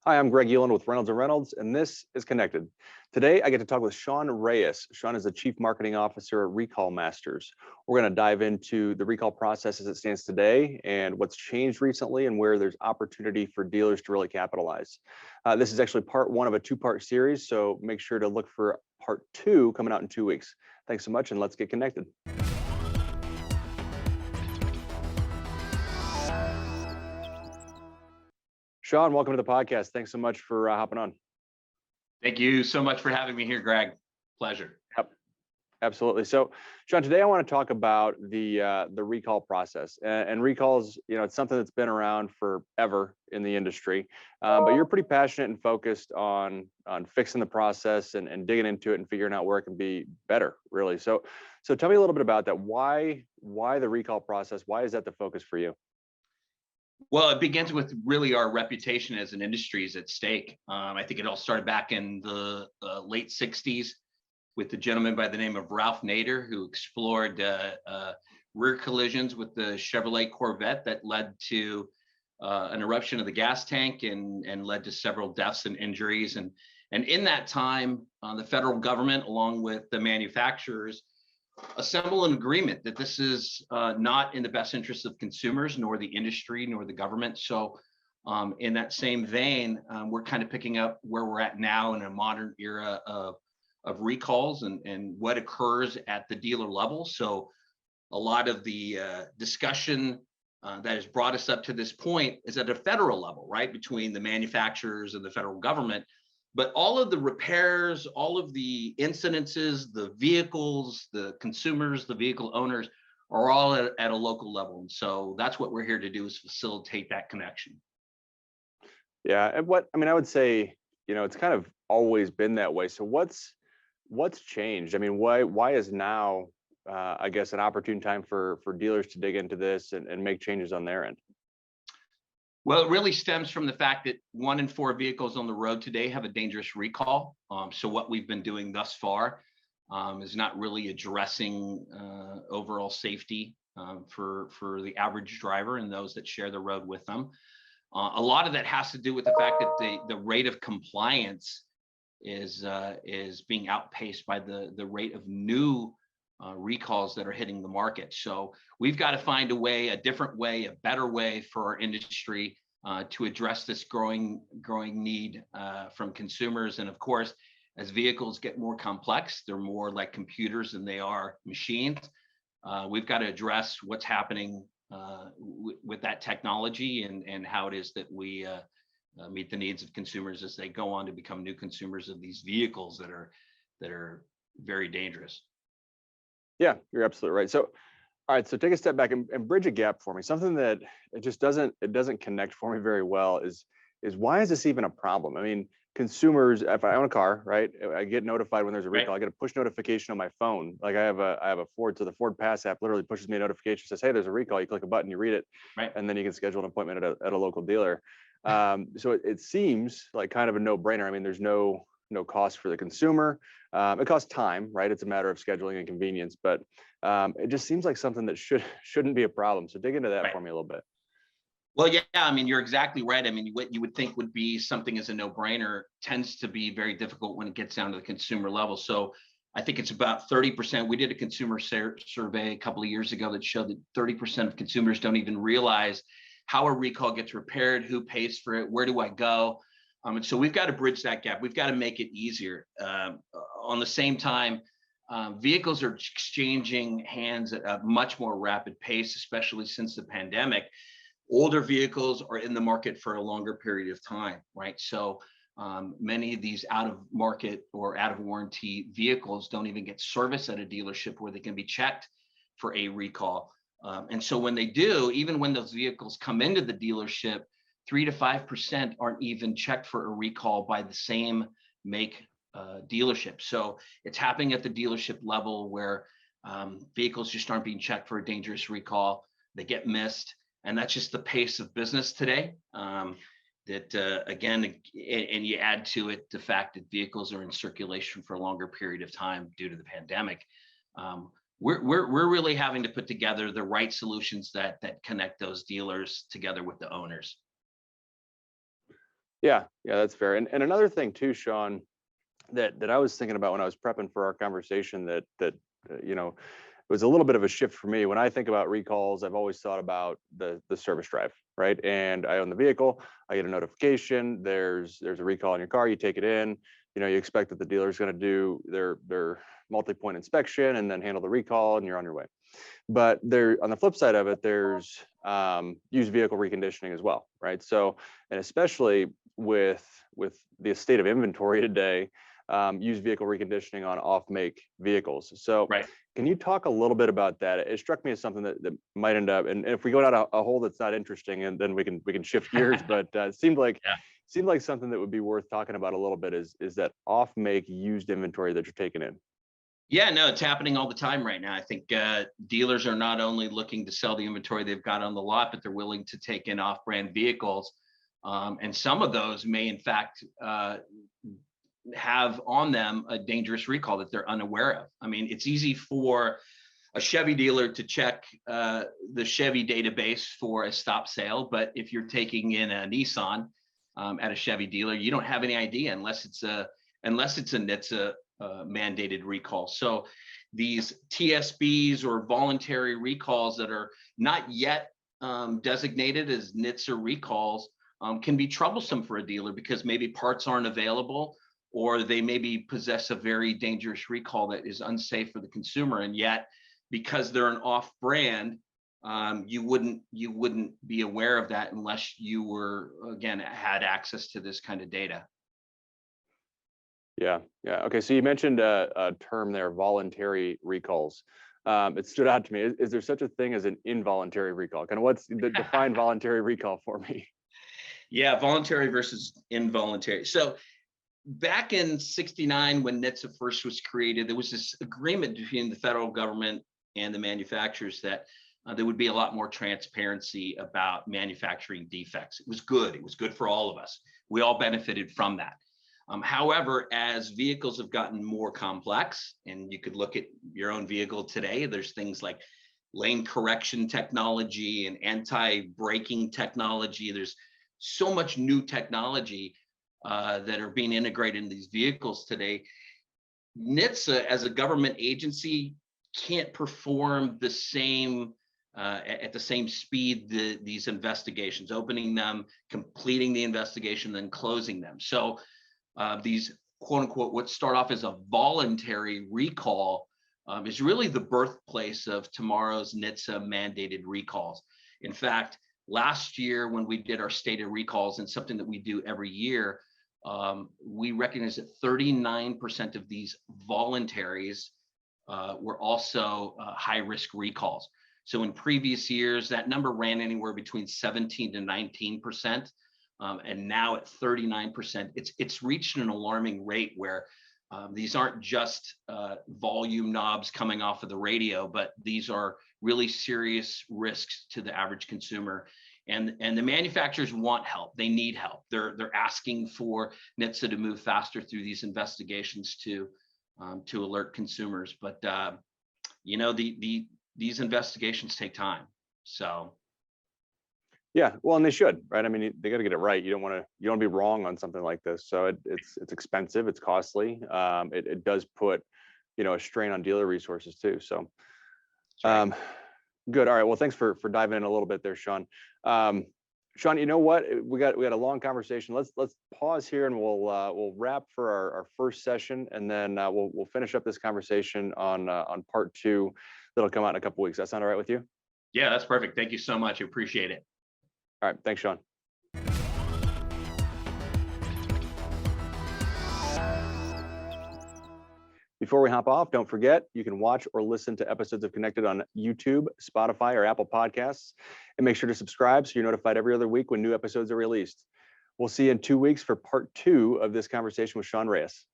Hi, I'm Greg Elan with Reynolds & Reynolds, and this is Connected. Today, I get to talk with Sean Reyes. Sean is the Chief Marketing Officer at Recall Masters. We're going to dive into the recall process as it stands today and what's changed recently and where there's opportunity for dealers to really capitalize. This is actually part one of a two-part series, so make sure to look for part two coming out in 2 weeks. Thanks so much, and let's get connected. Sean, welcome to the podcast. Thanks so much for hopping on. Thank you so much for having me here, Greg. Pleasure. Yep. Absolutely. So, Sean, today I want to talk about the recall process. And recalls, it's something that's been around forever in the industry, but you're pretty passionate and focused on fixing the process and digging into it and figuring out where it can be better, really. So tell me a little bit about that. Why the recall process? Why is that the focus for you? Well, it begins with really our reputation as an industry is at stake. I think it all started back in the late 60s with the gentleman by the name of Ralph Nader, who explored rear collisions with the Chevrolet Corvette that led to an eruption of the gas tank and led to several deaths and injuries. And in that time, the federal government, along with the manufacturers, assemble an agreement that this is not in the best interest of consumers, nor the industry, nor the government. So in that same vein, we're kind of picking up where we're at now in a modern era of recalls and what occurs at the dealer level. So a lot of the discussion that has brought us up to this point is at a federal level, right, between the manufacturers and the federal government. But all of the repairs, all of the incidences, the vehicles, the consumers, the vehicle owners are all at a local level. And so that's what we're here to do, is facilitate that connection. Yeah, and I would say, it's kind of always been that way. So what's changed? I mean, why is now, I guess, an opportune time for dealers to dig into this and make changes on their end? Well, it really stems from the fact that 1 in 4 vehicles on the road today have a dangerous recall. So what we've been doing thus far is not really addressing overall safety for the average driver and those that share the road with them. A lot of that has to do with the fact that the rate of compliance is being outpaced by the rate of new recalls that are hitting the market. So we've got to find a different way, a better way for our industry to address this growing need from consumers. And of course, as vehicles get more complex, they're more like computers than they are machines. We've got to address what's happening with that technology and how it is that we meet the needs of consumers as they go on to become new consumers of these vehicles that are very dangerous. Yeah, you're absolutely right. So, all right, so take a step back and bridge a gap for me. Something that it just doesn't connect for me very well is why is this even a problem? I mean, consumers, if I own a car, right, I get notified when there's a recall. Right. I get a push notification on my phone. Like I have a Ford, so the Ford Pass app literally pushes me a notification, says, "Hey, there's a recall." You click a button, you read it, right, and then you can schedule an appointment at a local dealer. So it seems like kind of a no-brainer. I mean, there's no cost for the consumer. It costs time, right? It's a matter of scheduling and convenience, but it just seems like something that shouldn't be a problem. So dig into that right for me a little bit. Well, yeah, I mean, you're exactly right. I mean, what you would think would be something as a no-brainer tends to be very difficult when it gets down to the consumer level. So I think it's about 30%. We did a consumer survey a couple of years ago that showed that 30% of consumers don't even realize how a recall gets repaired, who pays for it, where do I go? And so we've got to bridge that gap. We've got to make it easier. On the same time, vehicles are exchanging hands at a much more rapid pace, especially since the pandemic. Older vehicles are in the market for a longer period of time, right? So many of these out of market or out of warranty vehicles don't even get service at a dealership where they can be checked for a recall. And so when they do, even when those vehicles come into the dealership, 3 to 5% aren't even checked for a recall by the same make dealership. So it's happening at the dealership level where vehicles just aren't being checked for a dangerous recall. They get missed. And that's just the pace of business today. Again, and you add to it the fact that vehicles are in circulation for a longer period of time due to the pandemic. We're really having to put together the right solutions that connect those dealers together with the owners. Yeah, yeah, that's fair. And another thing too, Sean, that I was thinking about when I was prepping for our conversation it was a little bit of a shift for me. When I think about recalls, I've always thought about the service drive, right? And I own the vehicle, I get a notification, there's a recall on your car, you take it in, you expect that the dealer is going to do their multi-point inspection and then handle the recall, and you're on your way. But there, on the flip side of it, there's used vehicle reconditioning as well, right? So, and especially with the state of inventory today, used vehicle reconditioning on off-make vehicles. So, Right. can you talk a little bit about that? It struck me as something that might end up, and if we go down a hole that's not interesting, and then we can shift gears. But it Yeah. seemed like something that would be worth talking about a little bit is that off-make used inventory that you're taking in. Yeah, no, it's happening all the time right now. I think dealers are not only looking to sell the inventory they've got on the lot, but they're willing to take in off-brand vehicles. And some of those may, in fact, have on them a dangerous recall that they're unaware of. I mean, it's easy for a Chevy dealer to check the Chevy database for a stop sale, but if you're taking in a Nissan at a Chevy dealer, you don't have any idea unless it's a NHTSA mandated recall. So these TSBs or voluntary recalls that are not yet designated as NHTSA recalls can be troublesome for a dealer because maybe parts aren't available, or they maybe possess a very dangerous recall that is unsafe for the consumer. And yet, because they're an off-brand, you wouldn't be aware of that unless you were, again, had access to this kind of data. Yeah, yeah. Okay, so you mentioned a term there, voluntary recalls. It stood out to me. Is there such a thing as an involuntary recall? Kind of what's the define voluntary recall for me? Yeah, voluntary versus involuntary. So back in '69, when NHTSA first was created, there was this agreement between the federal government and the manufacturers that there would be a lot more transparency about manufacturing defects. It was good. It was good for all of us. We all benefited from that. However, as vehicles have gotten more complex, and you could look at your own vehicle today, there's things like lane correction technology and anti-braking technology. There's so much new technology that are being integrated in these vehicles today. NHTSA, as a government agency, can't perform the same at the same speed these investigations, opening them, completing the investigation, then closing them. So these quote unquote, what start off as a voluntary recall is really the birthplace of tomorrow's NHTSA mandated recalls. In fact, last year when we did our state of recalls, and something that we do every year, we recognized that 39% of these voluntaries were also high risk recalls. So in previous years, that number ran anywhere between 17 to 19%. And now at 39%, it's reached an alarming rate where these aren't just volume knobs coming off of the radio, but these are really serious risks to the average consumer. And the manufacturers want help. They need help. They're asking for NHTSA to move faster through these investigations to alert consumers. But these investigations take time. So. Yeah, well, and they should, right? I mean, they got to get it right. You don't want to be wrong on something like this. So it's expensive, it's costly. It does put, a strain on dealer resources too. So, good. All right. Well, thanks for diving in a little bit there, Sean. Sean, you know what? We got a long conversation. Let's pause here, and we'll wrap for our first session, and then we'll finish up this conversation on part 2 that'll come out in a couple weeks. That sound all right with you? Yeah, that's perfect. Thank you so much. I appreciate it. All right. Thanks, Sean. Before we hop off, don't forget, you can watch or listen to episodes of Connected on YouTube, Spotify, or Apple Podcasts. And make sure to subscribe so you're notified every other week when new episodes are released. We'll see you in 2 weeks for part 2 of this conversation with Sean Reyes.